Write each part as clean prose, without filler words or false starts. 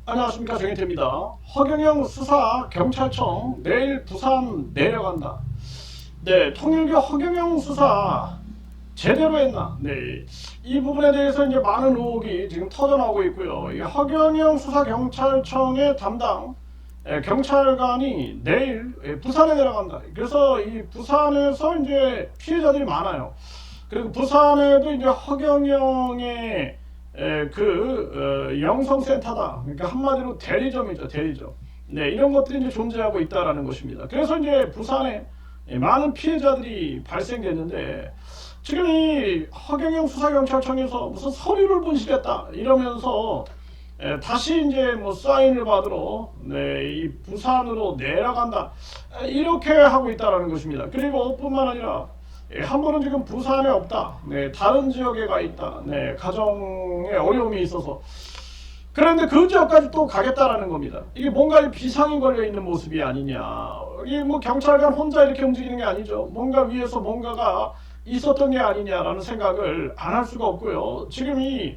안녕하십니까, 정혜태입니다. 허경영 수사 경찰청 내일 부산 내려간다. 네, 통일교 허경영 수사 제대로 했나? 네, 이 부분에 대해서 이제 많은 의혹이 지금 터져나오고 있고요. 이 허경영 수사 경찰청의 담당 경찰관이 내일 부산에 내려간다. 그래서 이 부산에서 이제 피해자들이 많아요. 그리고 부산에도 이제 허경영의 영성센터다. 그러니까 한마디로 대리점이죠, 대리점. 네, 이런 것들이 이제 존재하고 있다라는 것입니다. 그래서 이제 부산에 많은 피해자들이 발생됐는데 지금 이 허경영 수사경찰청에서 무슨 서류를 분실했다 이러면서 다시 이제 뭐 사인을 받으러 이 부산으로 내려간다 이렇게 하고 있다라는 것입니다. 그리고 뿐만 아니라 한 분은 지금 부산에 없다. 네, 다른 지역에 가 있다. 네, 가정에 어려움이 있어서. 그런데 그 지역까지 또 가겠다라는 겁니다. 이게 뭔가 비상이 걸려 있는 모습이 아니냐. 이게 뭐 경찰관 혼자 이렇게 움직이는 게 아니죠. 뭔가 위에서 뭔가가 있었던 게 아니냐라는 생각을 안 할 수가 없고요. 지금 이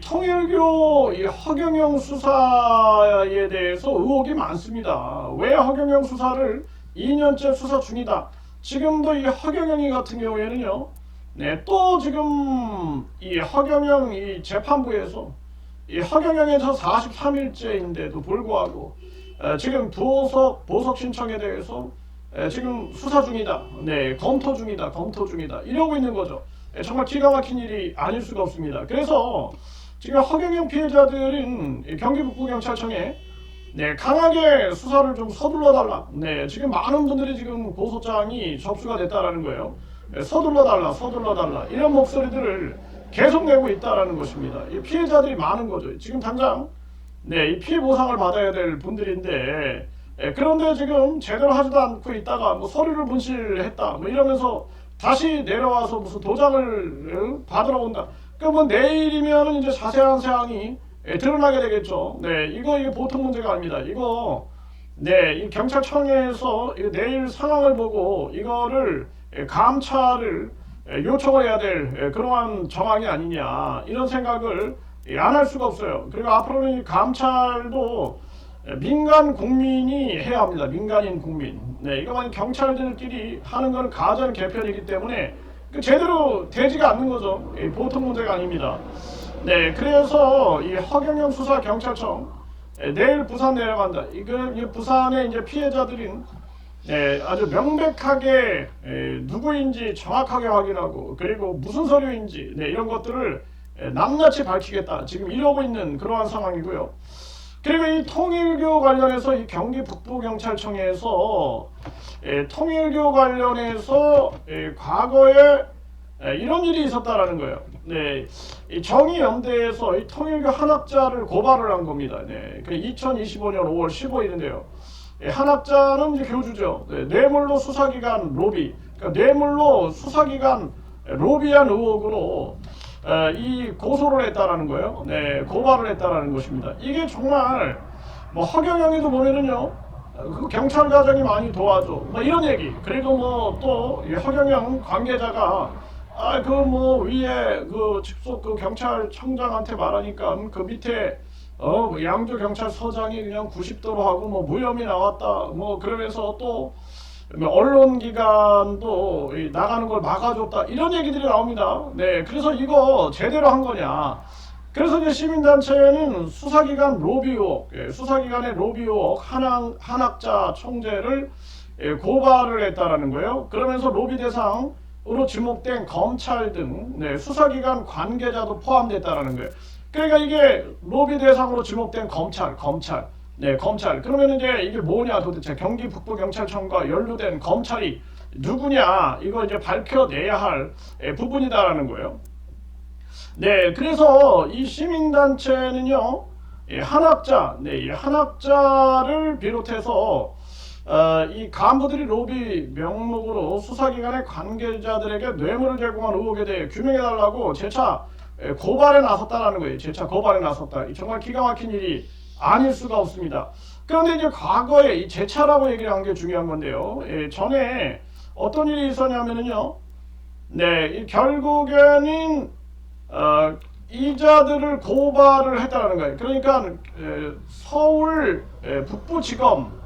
통일교 이 허경영 수사에 대해서 의혹이 많습니다. 왜 허경영 수사를 2년째 수사 중이다. 지금도 이 허경영이 같은 경우에는요, 네, 또 지금 이 허경영 이 재판부에서 이 허경영에서 43일째인데도 불구하고 지금 보석 신청에 대해서 지금 수사 중이다, 네, 검토 중이다 이러고 있는 거죠. 정말 기가 막힌 일이 아닐 수가 없습니다. 그래서 지금 허경영 피해자들은 경기 북부경찰청에 강하게 수사를 좀 서둘러 달라. 네, 지금 많은 분들이 지금 고소장이 접수가 됐다라는 거예요. 서둘러 달라 이런 목소리들을 계속 내고 있다라는 것입니다. 이 피해자들이 많은 거죠. 지금 당장 이 피해 보상을 받아야 될 분들인데 그런데 지금 제대로 하지도 않고 있다가 뭐 서류를 분실했다 뭐 이러면서 다시 내려와서 무슨 도장을 받으러 온다. 그러면 내일이면은 이제 자세한 사항이 드러나게 되겠죠. 네, 이게 보통 문제가 아닙니다. 이 경찰청에서 내일 상황을 보고 이거를 감찰을 요청을 해야 될 그러한 정황이 아니냐 이런 생각을 안 할 수가 없어요. 그리고 앞으로는 이 감찰도 민간 국민이 해야 합니다. 민간인 국민. 네, 이거만 경찰들끼리 하는 건 가전 개편이기 때문에 제대로 되지가 않는 거죠. 보통 문제가 아닙니다. 네, 그래서 이 허경영 수사 경찰청 내일 부산 내려간다. 이 부산의 이제 피해자들인 아주 명백하게 누구인지 정확하게 확인하고 그리고 무슨 서류인지 이런 것들을 낱낱이 밝히겠다. 지금 이러고 있는 그러한 상황이고요. 그리고 이 통일교 관련해서 이 경기 북부경찰청에서 통일교 관련해서 과거에 이런 일이 있었다라는 거예요. 네, 이 정의연대에서 이 통일교 한학자를 고발을 한 겁니다. 네, 그 2025년 5월 15일인데요. 한학자는 이제 교주죠. 뇌물로 수사기관 로비, 그러니까 뇌물로 수사기관 로비한 의혹으로 이 고소를 했다라는 거예요. 네, 고발을 했다라는 것입니다. 이게 정말 뭐 허경영에도 보면은요, 그 경찰 과장이 많이 도와줘, 뭐 이런 얘기. 그리고 뭐 또 허경영 관계자가 그 뭐 위에 그 직속 그 경찰청장한테 말하니까 그 밑에 양조 경찰서장이 그냥 90도로 하고 뭐 무혐의 나왔다 뭐 그러면서 또 언론기관도 나가는 걸 막아줬다 이런 얘기들이 나옵니다. 네, 그래서 이거 제대로 한 거냐? 그래서 이제 시민단체는 수사기관 로비 의혹, 수사기관의 로비 의혹 한학자 총재를 고발을 했다라는 거예요. 그러면서 로비 대상으로 지목된 검찰 등 수사기관 관계자도 포함됐다라는 거예요. 그러니까 이게 로비 대상으로 지목된 검찰. 그러면 이제 이게 뭐냐 도대체 경기 북부경찰청과 연루된 검찰이 누구냐 이거 이제 밝혀내야 할 부분이다라는 거예요. 네, 그래서 이 시민단체는요, 이 한학자를 비롯해서 이 간부들이 로비 명목으로 수사기관의 관계자들에게 뇌물을 제공한 의혹에 대해 규명해달라고 재차 고발에 나섰다라는 거예요. 재차 고발에 나섰다. 정말 기가 막힌 일이 아닐 수가 없습니다. 그런데 이제 과거에 이 재차라고 얘기를 한 게 중요한 건데요. 전에 어떤 일이 있었냐면은요. 네, 결국에는 이자들을 고발을 했다는 거예요. 그러니까 서울 북부지검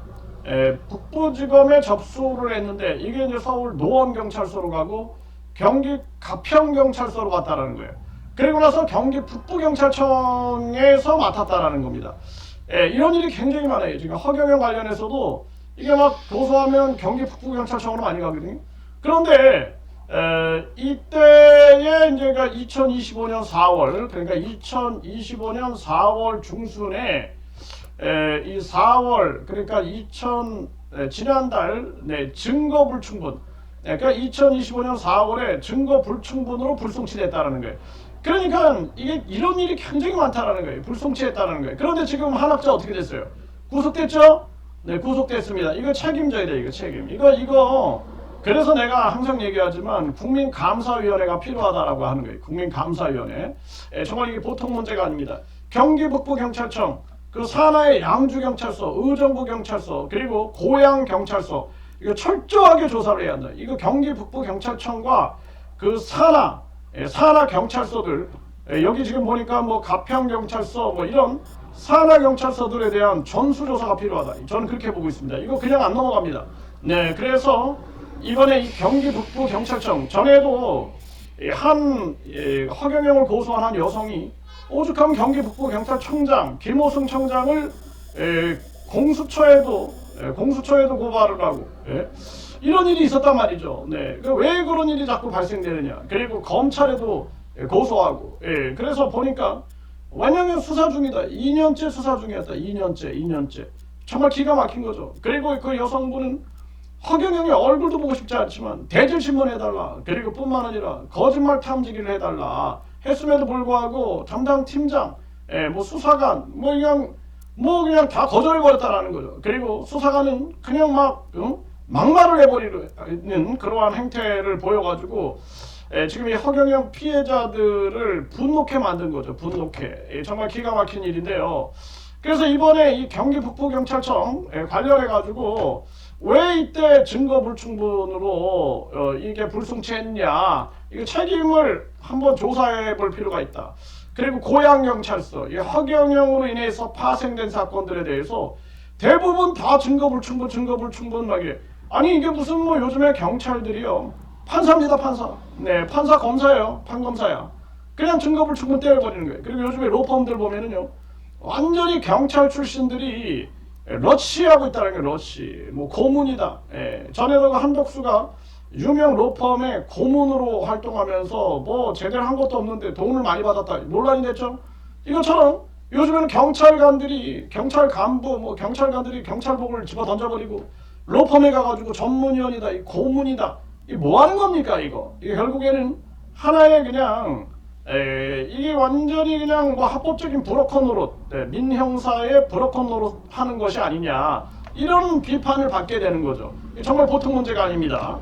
북부지검에 접수를 했는데 이게 이제 서울 노원경찰서로 가고 경기 가평경찰서로 갔다라는 거예요. 그리고 나서 경기 북부경찰청에서 맡았다라는 겁니다. 이런 일이 굉장히 많아요. 지금 허경영 관련해서도 이게 막 고소하면 경기 북부경찰청으로 많이 가거든요. 그런데 이때에 이제 2025년 4월 그러니까 2025년 4월 중순에 이 4월 그러니까 지난달 증거 불충분 그러니까 2025년 4월에 증거 불충분으로 불송치됐다는 거예요. 그러니까 이게 이런 일이 굉장히 많다라는 거예요. 불송치했다는 거예요. 그런데 지금 한학자 어떻게 됐어요? 구속됐죠? 네, 구속됐습니다. 이거 책임져야 돼. 이거 책임. 이거 그래서 내가 항상 얘기하지만 국민감사위원회가 필요하다라고 하는 거예요. 국민감사위원회. 정말 이게 보통 문제가 아닙니다. 경기 북부경찰청, 그 산하의 양주경찰서, 의정부경찰서, 그리고 고양경찰서 이거 철저하게 조사를 해야 한다. 이거 경기 북부경찰청과 그 산하 경찰서들 여기 지금 보니까 뭐 가평경찰서 뭐 이런 산하 경찰서들에 대한 전수조사가 필요하다. 저는 그렇게 보고 있습니다. 이거 그냥 안 넘어갑니다. 네, 그래서 이번에 이 경기 북부경찰청 전에도 허경영을 고소한 한 여성이 오죽하면 경기 북부경찰청장 김호승 청장을 공수처에도 고발을 하고 이런 일이 있었단 말이죠. 네, 왜 그런 일이 자꾸 발생되느냐. 그리고 검찰에도 고소하고 그래서 보니까 완전히 수사 중이다. 2년째 수사 중이었다. 2년째. 정말 기가 막힌 거죠. 그리고 그 여성분은 허경영의 얼굴도 보고 싶지 않지만 대질신문 해달라. 그리고 뿐만 아니라 거짓말 탐지기를 해달라. 했음에도 불구하고 담당 팀장, 뭐 수사관, 그냥 다 거절해버렸다라는 거죠. 그리고 수사관은 그냥 막말을 해버리는 그러한 행태를 보여가지고 지금 이 허경영 피해자들을 분노케 만든 거죠. 분노케. 정말 기가 막힌 일인데요. 그래서 이번에 이 경기 북부경찰청 관련해가지고 왜 이때 증거 불충분으로 이게 불송치했냐, 이거 책임을 한번 조사해 볼 필요가 있다. 그리고 고양경찰서, 이 허경영으로 인해서 파생된 사건들에 대해서 대부분 다 증거 불충분 막이 아니 이게 무슨 뭐 요즘에 경찰들이요 판사입니다. 판사. 네, 판사 검사예요. 판검사야. 그냥 증거 불충분 때려버리는 거예요. 그리고 요즘에 로펌들 보면은요 완전히 경찰 출신들이 러시하고 있다는 게 러시. 뭐 고문이다. 전에도 한덕수가 유명 로펌의 고문으로 활동하면서 뭐 제대로 한 것도 없는데 돈을 많이 받았다. 논란이 됐죠. 이것처럼 요즘에는 경찰 간부들이 경찰복을 집어 던져버리고 로펌에 가가지고 전문위원이다, 이 고문이다. 이 뭐 하는 겁니까 이거? 이게 결국에는 하나의 그냥 이게 완전히 그냥 뭐 합법적인 브로커 노릇, 민형사의 브로커 노릇 하는 것이 아니냐, 이런 비판을 받게 되는 거죠. 정말 보통 문제가 아닙니다.